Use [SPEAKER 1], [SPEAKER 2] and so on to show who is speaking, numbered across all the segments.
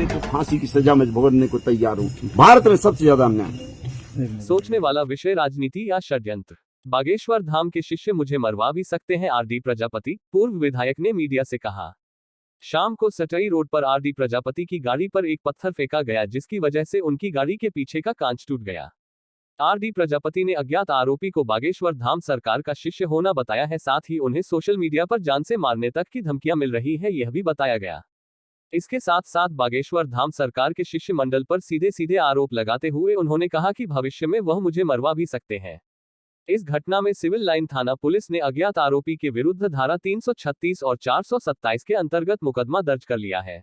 [SPEAKER 1] मेरे को फांसी की सजा में भुगतने को तैयार हूँ। भारत में सबसे ज्यादा अन्याय।
[SPEAKER 2] सोचने वाला विषय राजनीति या षड्यंत्र। बागेश्वर धाम के शिष्य मुझे मरवा भी सकते हैं, आरडी प्रजापति, पूर्व विधायक ने मीडिया से कहा। शाम को सटई रोड पर आरडी प्रजापति की गाड़ी पर एक पत्थर फेंका गया, जिसकी वजह से उनकी गाड़ी के पीछे का कांच टूट गया। आरडी प्रजापति ने अज्ञात आरोपी को बागेश्वर धाम सरकार का शिष्य होना बताया है, साथ ही उन्हें सोशल मीडिया पर जान से मारने तक की धमकियां मिल रही है, यह भी बताया गया। इसके साथ साथ बागेश्वर धाम सरकार के शिष्य मंडल पर सीधे सीधे आरोप लगाते हुए उन्होंने कहा कि भविष्य में वह मुझे मरवा भी सकते हैं। इस घटना में सिविल लाइन थाना पुलिस ने अज्ञात आरोपी के विरुद्ध धारा 336 और 427 के अंतर्गत मुकदमा दर्ज कर लिया है।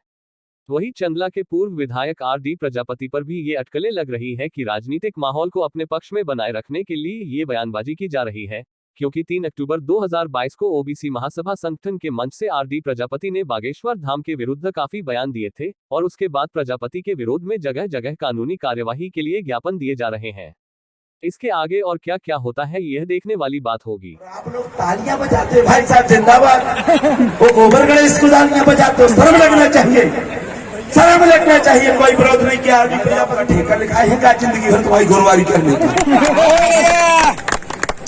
[SPEAKER 2] वहीं चंदला के पूर्व विधायक आरडी प्रजापति पर भी ये अटकलें लग रही है कि राजनीतिक माहौल को अपने पक्ष में बनाए रखने के लिए ये बयानबाजी की जा रही है, क्योंकि 3 अक्टूबर 2022 को ओबीसी महासभा संगठन के मंच से आरडी प्रजापति ने बागेश्वर धाम के विरुद्ध काफी बयान दिए थे और उसके बाद प्रजापति के विरोध में जगह जगह कानूनी कार्यवाही के लिए ज्ञापन दिए जा रहे हैं। इसके आगे और क्या क्या होता है यह देखने वाली बात होगी।
[SPEAKER 3] आप लोग तालियां बजाते भाई साहब, जिंदाबाद। वो गोबर गणेश को तालियां बजाते हो, शर्म लगना चाहिए, शर्म लगना चाहिए। कोई विरोध नहीं किया, आरडी प्रजापति ठेका लिखा है क्या जिंदगी भर तुम्हारी गोरवारी करने की।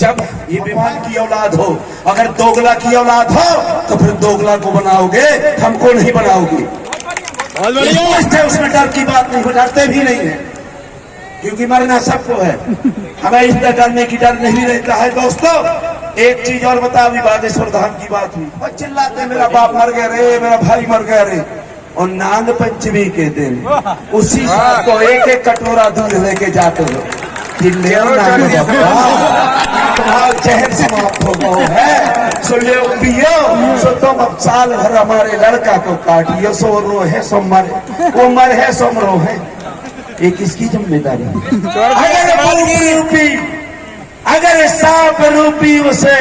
[SPEAKER 3] जब ये विमान की औलाद हो, अगर दोगला की औलाद हो तो फिर दोगला को बनाओगे, हमको नहीं बनाओगे। उसमें डर की बात नहीं हो, डरते भी नहीं है, क्योंकि मरना सबको है, हमें इस डरने की डर नहीं रहता है। दोस्तों एक चीज और बता, अभी बागेश्वर धाम की बात हुई और चिल्लाते मेरा बाप मर गया रे, मेरा भाई मर गया रे। और नाग पंचमी के दिन उसी साथ को एक एक कटोरा दूध लेके जाते हो, जहर समाप्त हो गया है, सो ले पियो, सो तुम अब साल भर हमारे लड़का को काटियो, सो रो है सो मरे, वो मर है सो मरो है। ये किसकी जिम्मेदारी है? अगर सांप रूपी उसे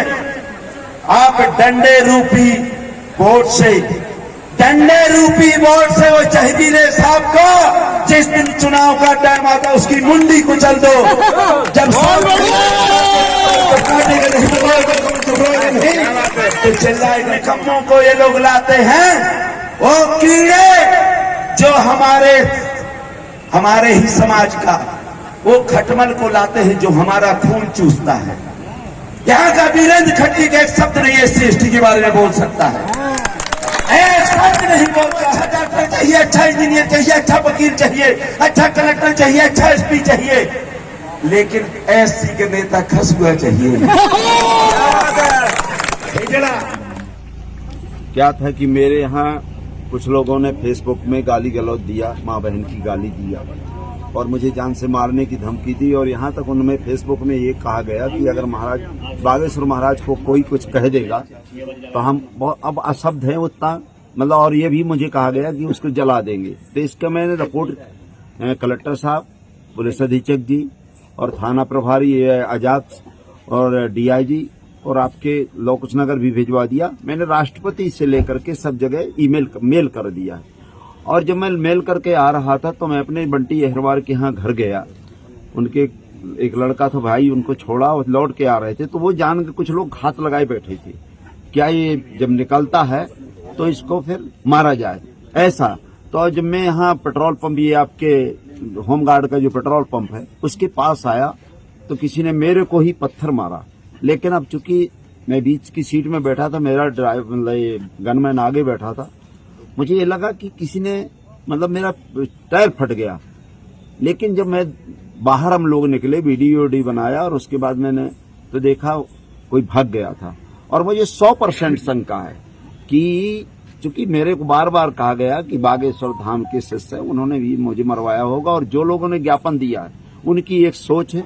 [SPEAKER 3] आप डंडे रूपी वोट से, डंडे रूपी वोट से वो चहबीले सांप को जिस दिन चुनाव का टाइम आता उसकी मुंडी को चल दो। जब तो चिल्लाए निकम्मों को ये लोग लाते हैं, वो कीड़े जो हमारे ही समाज का वो खटमल को लाते हैं, जो हमारा खून चूसता है। यहाँ का वीरेंद्र खट्टी का एक शब्द नहीं SC/ST के बारे में बोल सकता है, एक शब्द नहीं बोलता है। डॉक्टर चाहिए, अच्छा इंजीनियर चाहिए, अच्छा वकील चाहिए, अच्छा कलेक्टर चाहिए, अच्छा SP चाहिए, लेकिन SC के नेता खसुआ चाहिए।
[SPEAKER 1] क्या था कि मेरे यहाँ कुछ लोगों ने फेसबुक में गाली गलौज दिया, माँ बहन की गाली दिया और मुझे जान से मारने की धमकी दी। और यहाँ तक उनमें फेसबुक में ये कहा गया कि अगर बागेश्वर महाराज को कोई कुछ कह देगा तो हम अब अशब्द हैं उतना, मतलब, और ये भी मुझे कहा गया कि उसको जला देंगे। तो इसका मैंने रिपोर्ट कलेक्टर साहब, पुलिस अधीक्षक जी और थाना प्रभारी आजाद और DIG और आपके लोकनगर भी भिजवा दिया। मैंने राष्ट्रपति से लेकर के सब जगह मेल कर दिया। और जब मैं मेल करके आ रहा था तो मैं अपने बंटी अहरवार के यहाँ घर गया। उनके एक लड़का था भाई, उनको छोड़ा और लौट के आ रहे थे, तो वो जान के कुछ लोग घात लगाए बैठे थे, क्या ये जब निकलता है तो इसको फिर मारा जाए ऐसा। तो जब मैं यहाँ पेट्रोल पंप, ये आपके होमगार्ड का जो पेट्रोल पंप है उसके पास आया तो किसी ने मेरे को ही पत्थर मारा। लेकिन अब चूंकि मैं बीच की सीट में बैठा था, मेरा गनमैन आगे बैठा था, मुझे ये लगा कि किसी ने, मतलब, मेरा टायर फट गया। लेकिन जब मैं बाहर, हम लोग निकले, वीडियो बनाया और उसके बाद मैंने तो देखा कोई भाग गया था। और मुझे 100% शंका है कि चूंकि मेरे को बार बार कहा गया कि बागेश्वर धाम के शिष्य है, उन्होंने भी मुझे मरवाया होगा। और जो लोगों ने ज्ञापन दिया है उनकी एक सोच है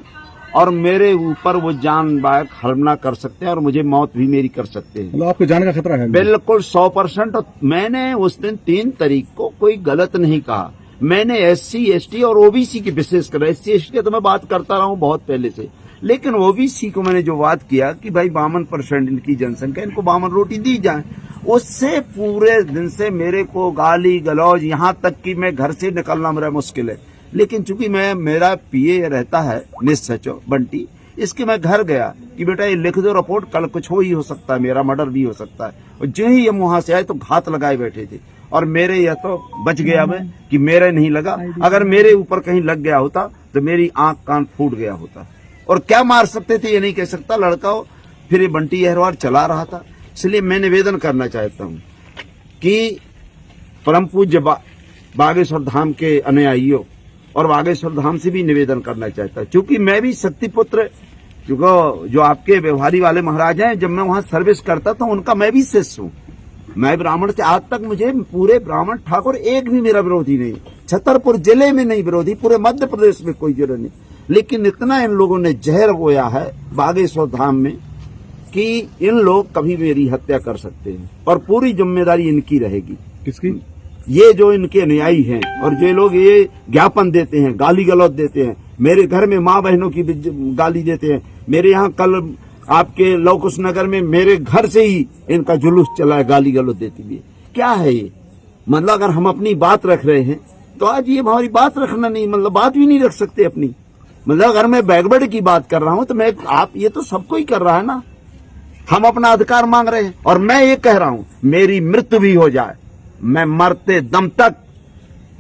[SPEAKER 1] और मेरे ऊपर वो जान बायक हमला कर सकते हैं और मुझे मौत भी मेरी कर सकते हैं।
[SPEAKER 4] मतलब आपको जान का खतरा है?
[SPEAKER 1] बिल्कुल 100%। और मैंने उस दिन 3 तारीख को कोई गलत नहीं कहा। मैंने SC/ST और OBC की विशेषकर, SC/ST तो मैं बात करता रहा हूँ बहुत पहले से, लेकिन OBC को मैंने जो बात किया कि भाई 52% इनकी जनसंख्या, इनको 52 रोटी दी जाए, उससे पूरे दिन से मेरे को गाली गलौज, यहाँ तक कि मैं घर से निकलना मेरा मुश्किल है। लेकिन चूंकि मेरा PA रहता है निश्चय बंटी, इसके मैं घर गया कि बेटा ये लिख दो रिपोर्ट, कल कुछ हो ही हो सकता है, मेरा मर्डर भी हो सकता है। और जो ही हम वहां से आए तो घात लगाए बैठे थे और मेरे यह तो बच गया मैं कि मेरे नहीं लगा। अगर मेरे ऊपर कहीं लग गया होता तो मेरी आंख कान फूट गया होता। और क्या मार सकते थे ये नहीं कह सकता, लड़का हो फिर ये बंटी अहरवार चला रहा था। इसलिए मैं निवेदन करना चाहता हूं कि परम पूज्य बागेश्वर धाम के अनुयायियों और बागेश्वर धाम से भी निवेदन करना चाहता हूं, क्योंकि मैं भी शक्तिपुत्र, क्योंकि जो आपके व्यवहारी वाले महाराज हैं, जब मैं वहां सर्विस करता था उनका मैं भी शिष्य हूं। मैं ब्राह्मण से आज तक मुझे पूरे ब्राह्मण ठाकुर एक भी मेरा विरोधी नहीं, छतरपुर जिले में नहीं विरोधी, पूरे मध्य प्रदेश में कोई विरोध नहीं। लेकिन इतना इन लोगों ने जहर बोया है बागेश्वर धाम में कि इन लोग कभी मेरी हत्या कर सकते हैं और पूरी जिम्मेदारी इनकी रहेगी।
[SPEAKER 4] किसकी?
[SPEAKER 1] ये जो इनके अनुयायी हैं और जो लोग ये ज्ञापन देते हैं, गाली गलौज देते हैं, मेरे घर में माँ बहनों की गाली देते हैं। मेरे यहाँ कल आपके लवकुश नगर में मेरे घर से ही इनका जुलूस चला है गाली गलौज देती हुई। क्या है ये? मतलब अगर हम अपनी बात रख रहे हैं तो आज ये हमारी बात रखना नहीं, मतलब बात भी नहीं रख सकते अपनी। मतलब अगर मैं बैकवर्ड की बात कर रहा हूं तो मैं आप ये तो सबको ही कर रहा है ना। हम अपना अधिकार मांग रहे हैं और मैं ये कह रहा हूं मेरी मृत्यु भी हो जाए, मैं मरते दम तक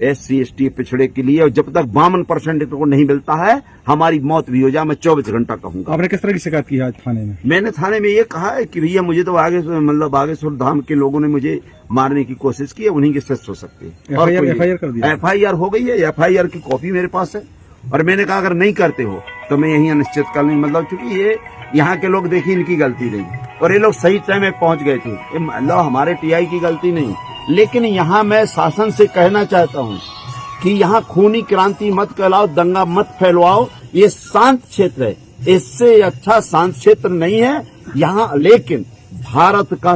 [SPEAKER 1] SC ST पिछड़े के लिए, और जब तक 52% को नहीं मिलता है हमारी मौत भी हो जाए, मैं 24 घंटा कहूंगा।
[SPEAKER 4] आपने किस तरह की शिकायत की आज थाने में?
[SPEAKER 1] मैंने थाने में ये कहा है कि भैया मुझे तो आगे मतलब बागेश्वर धाम के लोगों ने मुझे मारने की कोशिश की है, उन्हीं के शिष्य हो सकते हैं।
[SPEAKER 4] FIR कर दिया?
[SPEAKER 1] FIR हो गई है, FIR की कॉपी मेरे पास है। और मैंने कहा अगर नहीं करते हो तो मैं यही अनिश्चितकालीन, मतलब चूंकि ये यहाँ के लोग देखिए इनकी गलती नहीं, और ये लोग सही टाइम में पहुंच गए थे, मतलब हमारे TI की गलती नहीं। लेकिन यहाँ मैं शासन से कहना चाहता हूँ कि यहाँ खूनी क्रांति मत कहलाओ, दंगा मत फैलवाओ। ये शांत क्षेत्र है, इससे अच्छा शांत क्षेत्र नहीं है यहाँ। लेकिन भारत का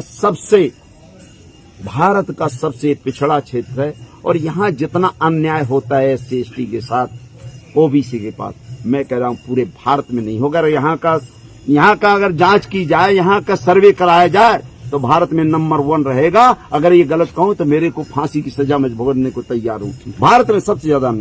[SPEAKER 1] सबसे पिछड़ा क्षेत्र है और यहाँ जितना अन्याय होता है SC ST के साथ, OBC के पास, मैं कह रहा हूँ पूरे भारत में नहीं होगा। यहाँ का अगर जांच की जाए, यहाँ का सर्वे कराया जाए तो भारत में नंबर 1 रहेगा। अगर ये गलत कहूं तो मेरे को फांसी की सजा में भुगतने को तैयार हूं। भारत में सबसे ज्यादा